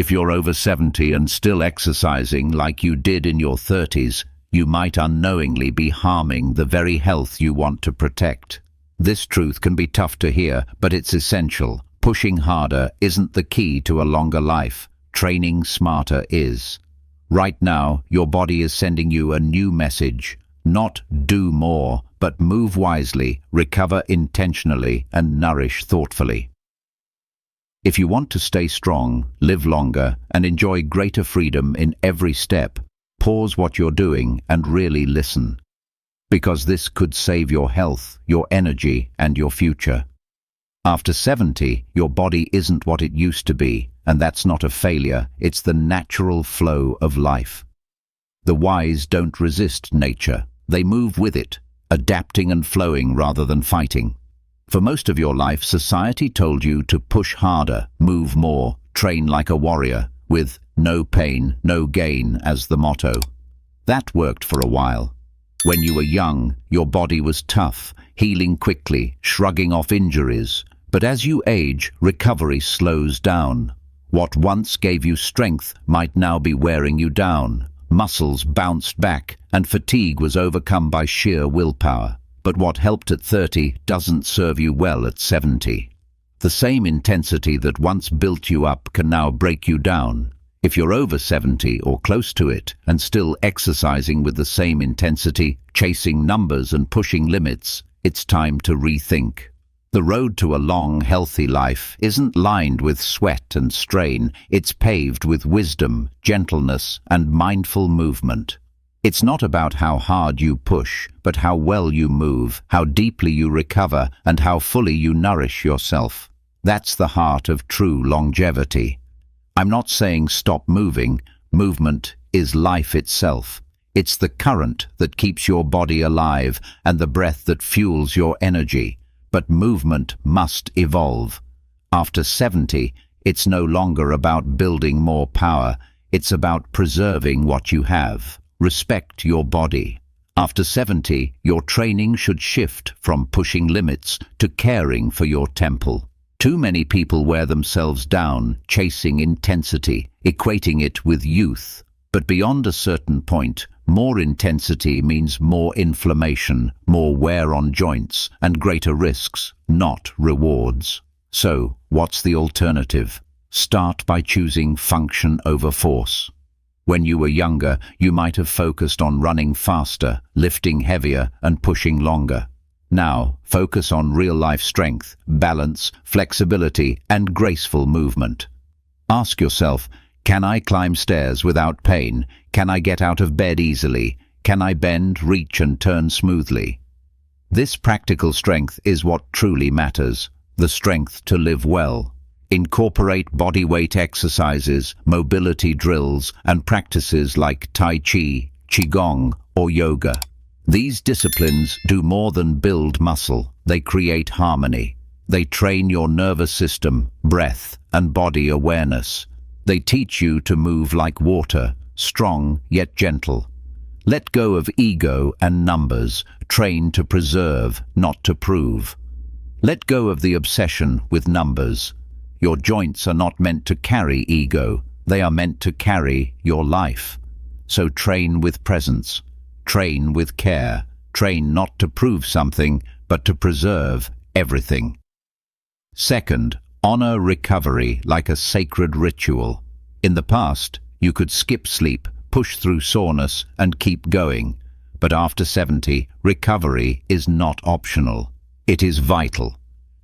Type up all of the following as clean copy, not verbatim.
If you're over 70 and still exercising like you did in your 30s, you might unknowingly be harming the very health you want to protect. This truth can be tough to hear, but it's essential. Pushing harder isn't the key to a longer life. Training smarter is. Right now, your body is sending you a new message. Not do more, but move wisely, recover intentionally, and nourish thoughtfully. If you want to stay strong, live longer, and enjoy greater freedom in every step, pause what you're doing and really listen. Because this could save your health, your energy, and your future. After 70, your body isn't what it used to be, and that's not a failure, it's the natural flow of life. The wise don't resist nature, they move with it, adapting and flowing rather than fighting. For most of your life, society told you to push harder, move more, train like a warrior, with no pain, no gain as the motto. That worked for a while. When you were young, your body was tough, healing quickly, shrugging off injuries. But as you age, recovery slows down. What once gave you strength might now be wearing you down. Muscles bounced back, and fatigue was overcome by sheer willpower. But what helped at 30 doesn't serve you well at 70. The same intensity that once built you up can now break you down. If you're over 70 or close to it and still exercising with the same intensity, chasing numbers and pushing limits, it's time to rethink. The road to a long, healthy life isn't lined with sweat and strain. It's paved with wisdom, gentleness, and mindful movement. It's not about how hard you push, but how well you move, how deeply you recover, and how fully you nourish yourself. That's the heart of true longevity. I'm not saying stop moving. Movement is life itself. It's the current that keeps your body alive and the breath that fuels your energy. But movement must evolve. After 70, it's no longer about building more power. It's about preserving what you have. Respect your body. After 70, your training should shift from pushing limits to caring for your temple. Too many people wear themselves down, chasing intensity, equating it with youth. But beyond a certain point, more intensity means more inflammation, more wear on joints, and greater risks, not rewards. So, what's the alternative? Start by choosing function over force. When you were younger, you might have focused on running faster, lifting heavier, and pushing longer. Now, focus on real-life strength, balance, flexibility, and graceful movement. Ask yourself, can I climb stairs without pain? Can I get out of bed easily? Can I bend, reach, and turn smoothly? This practical strength is what truly matters, the strength to live well. Incorporate bodyweight exercises, mobility drills, and practices like Tai Chi, Qigong, or yoga. These disciplines do more than build muscle, they create harmony. They train your nervous system, breath, and body awareness. They teach you to move like water, strong yet gentle. Let go of ego and numbers, train to preserve, not to prove. Let go of the obsession with numbers. Your joints are not meant to carry ego, they are meant to carry your life. So train with presence, train with care, train not to prove something, but to preserve everything. Second, honor recovery like a sacred ritual. In the past, you could skip sleep, push through soreness, and keep going. But after 70, recovery is not optional. It is vital.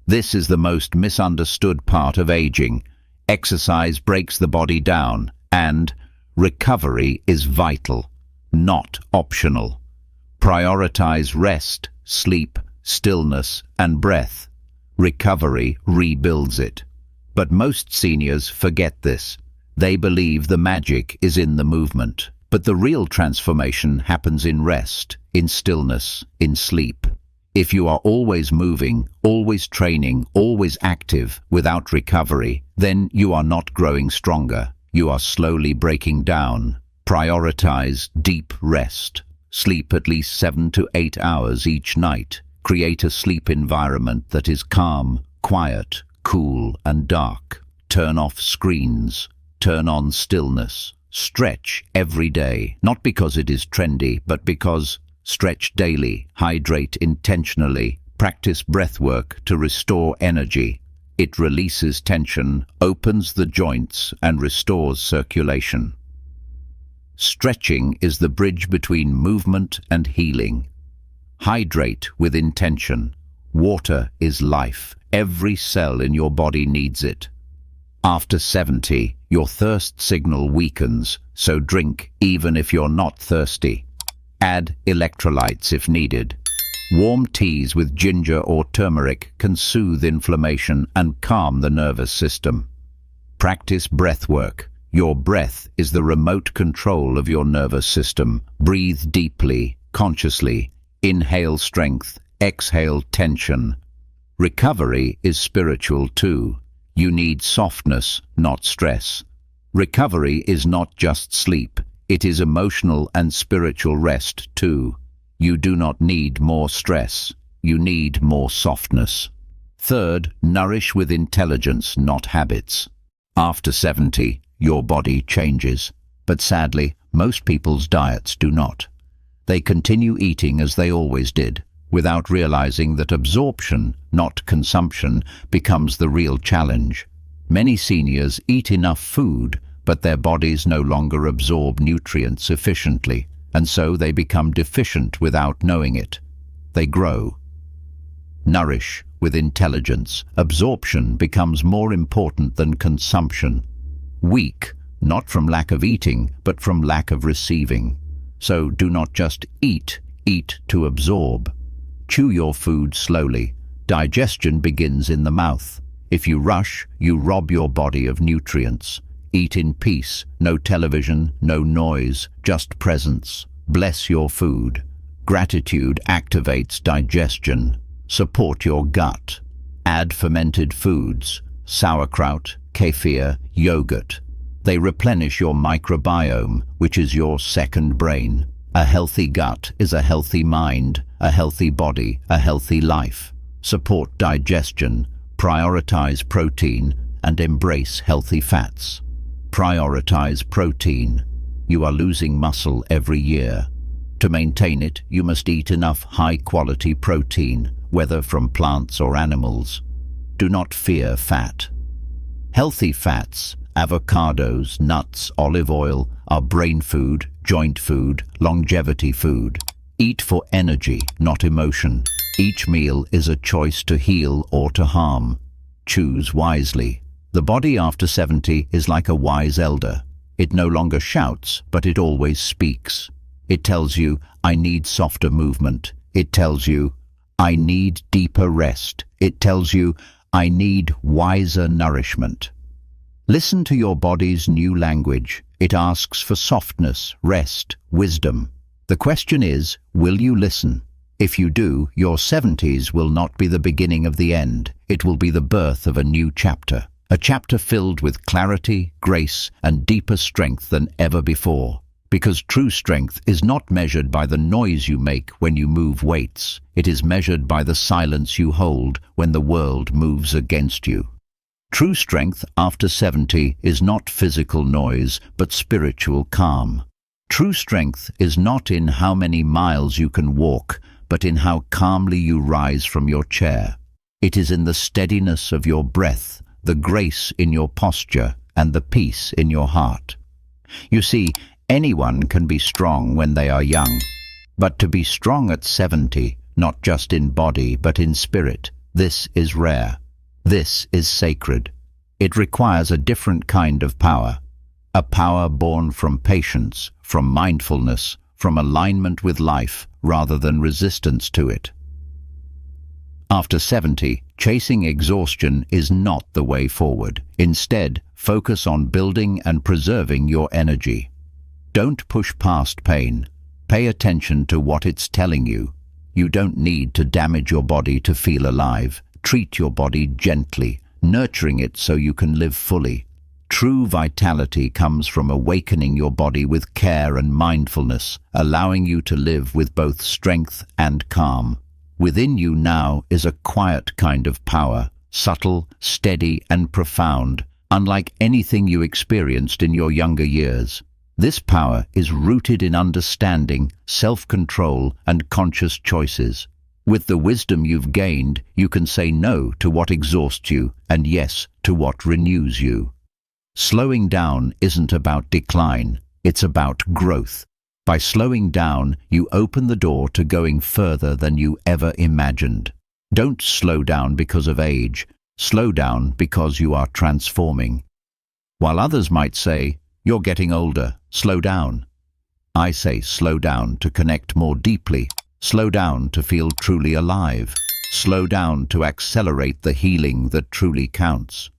This is the most misunderstood part of aging. Exercise breaks the body down, and recovery is vital, not optional. Prioritize rest, sleep, stillness, and breath. Recovery rebuilds it. But most seniors forget this. They believe the magic is in the movement. But the real transformation happens in rest, in stillness, in sleep. If you are always moving, always training, always active, without recovery, then you are not growing stronger. You are slowly breaking down. Prioritize deep rest. Sleep at least 7 to 8 hours each night. Create a sleep environment that is calm, quiet, cool, and dark. Turn off screens. turn on stillness. Stretch every day, not because it is trendy, but because stretch daily, hydrate intentionally, practice breathwork to restore energy. It releases tension, opens the joints, and restores circulation. Stretching is the bridge between movement and healing. Hydrate with intention. Water is life. Every cell in your body needs it. After 70, your thirst signal weakens, so drink even if you're not thirsty. Add electrolytes if needed. Warm teas with ginger or turmeric can soothe inflammation and calm the nervous system. Practice breathwork. Your breath is the remote control of your nervous system. Breathe deeply, consciously. Inhale strength, exhale tension. Recovery is spiritual too. You need softness, not stress. Recovery is not just sleep. It is emotional and spiritual rest too. You do not need more stress. You need more softness. Third, nourish with intelligence, not habits. After 70, your body changes. But sadly, most people's diets do not. They continue eating as they always did, without realizing that absorption, not consumption, becomes the real challenge. Many seniors eat enough food, but their bodies no longer absorb nutrients efficiently, and so they become deficient without knowing it. They grow. Nourish with intelligence. Absorption becomes more important than consumption. Weak, not from lack of eating, but from lack of receiving. So do not just eat, eat to absorb. Chew your food slowly. Digestion begins in the mouth. If you rush, you rob your body of nutrients. Eat in peace, no television, no noise, just presence. Bless your food. Gratitude activates digestion. Support your gut. Add fermented foods, sauerkraut, kefir, yogurt. They replenish your microbiome, which is your second brain. A healthy gut is a healthy mind, a healthy body, a healthy life. Support digestion, prioritize protein, and embrace healthy fats. Prioritize protein. You are losing muscle every year. To maintain it, you must eat enough high-quality protein, whether from plants or animals. Do not fear fat. Healthy fats, avocados, nuts, olive oil, are brain food, joint food, longevity food. Eat for energy, not emotion. Each meal is a choice to heal or to harm. Choose wisely. The body after 70 is like a wise elder. It no longer shouts, but it always speaks. It tells you, I need softer movement. It tells you, I need deeper rest. It tells you, I need wiser nourishment. Listen to your body's new language. It asks for softness, rest, wisdom. The question is, will you listen? If you do, your 70s will not be the beginning of the end. It will be the birth of a new chapter. A chapter filled with clarity, grace, and deeper strength than ever before. Because true strength is not measured by the noise you make when you move weights. It is measured by the silence you hold when the world moves against you. True strength after 70 is not physical noise, but spiritual calm. True strength is not in how many miles you can walk, but in how calmly you rise from your chair. It is in the steadiness of your breath, the grace in your posture, and the peace in your heart. You see, anyone can be strong when they are young, but to be strong at 70, not just in body but in spirit, this is rare. This is sacred. It requires a different kind of power, a power born from patience, from mindfulness, from alignment with life rather than resistance to it. After 70, chasing exhaustion is not the way forward. Instead, focus on building and preserving your energy. Don't push past pain. Pay attention to what it's telling you. You don't need to damage your body to feel alive. Treat your body gently, nurturing it so you can live fully. True vitality comes from awakening your body with care and mindfulness, allowing you to live with both strength and calm. Within you now is a quiet kind of power, subtle, steady, and profound, unlike anything you experienced in your younger years. This power is rooted in understanding, self-control, and conscious choices. With the wisdom you've gained, you can say no to what exhausts you and yes to what renews you. Slowing down isn't about decline, it's about growth. By slowing down, you open the door to going further than you ever imagined. Don't slow down because of age. Slow down because you are transforming. While others might say, "You're getting older, slow down," I say slow down to connect more deeply. Slow down to feel truly alive. Slow down to accelerate the healing that truly counts.